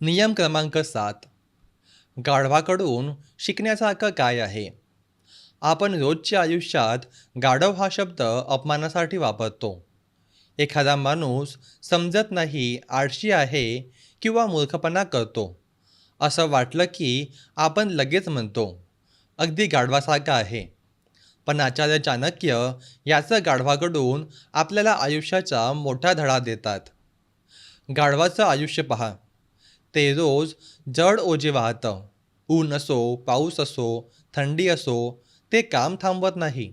नियम क्रमांक 7. गाढवाकडून शिकण्यासारखं काय आहे? आपण रोजच्या आयुष्यात गाढव हा शब्द अपमानासाठी वापरतो. एखादा माणूस समजत नाही, आळशी आहे किंवा मूर्खपणा करतो असं वाटलं की आपण लगेच म्हणतो, अगदी गाढवासारखा आहे. पण आचार्य चाणक्य याचं गाढवाकडून आपल्याला आयुष्याचा मोठा धडा देतात. गाढवाचं आयुष्य पहा. ते रोज जड ओझे वाहतं. ऊन असो, पाऊस असो, थंडी असो, ते काम थांबवत नाही.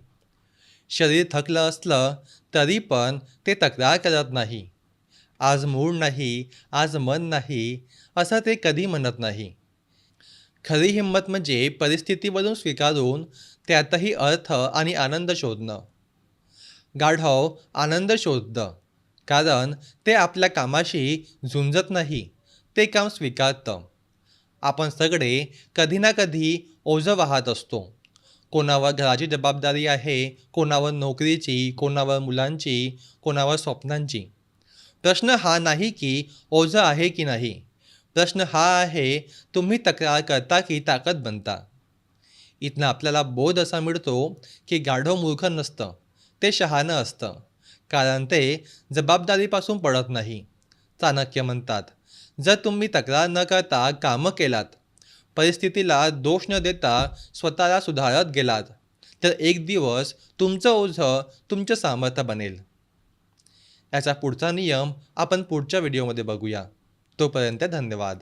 शरीर थकलं असलं तरी पण ते तक्रार करत नाही. आज मूड नाही, आज मन नाही, असं ते कधी म्हणत नाही. खरी हिंमत म्हणजे परिस्थितीवरून स्वीकारून त्यातही अर्थ आणि आनंद शोधणं. गाढव आनंद शोधतं, कारण ते आपल्या कामाशी झुंजत नाही, ते काम स्वीकारतं. आपण सगळे कधी ना कधी ओझं वाहत असतो. कोणावर घराची जबाबदारी आहे, कोणावर नोकरीची, कोणावर मुलांची, कोणावर स्वप्नांची. प्रश्न हा नाही की ओझं आहे की नाही. प्रश्न हा आहे, तुम्ही तक्रार करता की ताकद बनता. इथनं आपल्याला बोध असा मिळतो की गाढव मूर्ख नसतं, ते शहाणं असतं, कारण ते जबाबदारीपासून पडत नाही. चाणक्य म्हणतात, जर तुम्ही तक्रार न करता कामं केलात, परिस्थितीला दोष न देता स्वतःला सुधारत गेलात, तर एक दिवस तुमचं ओझं तुमचं सामर्थ्य बनेल. याचा पुढचा नियम आपण पुढच्या व्हिडिओमध्ये बघूया. तोपर्यंत धन्यवाद.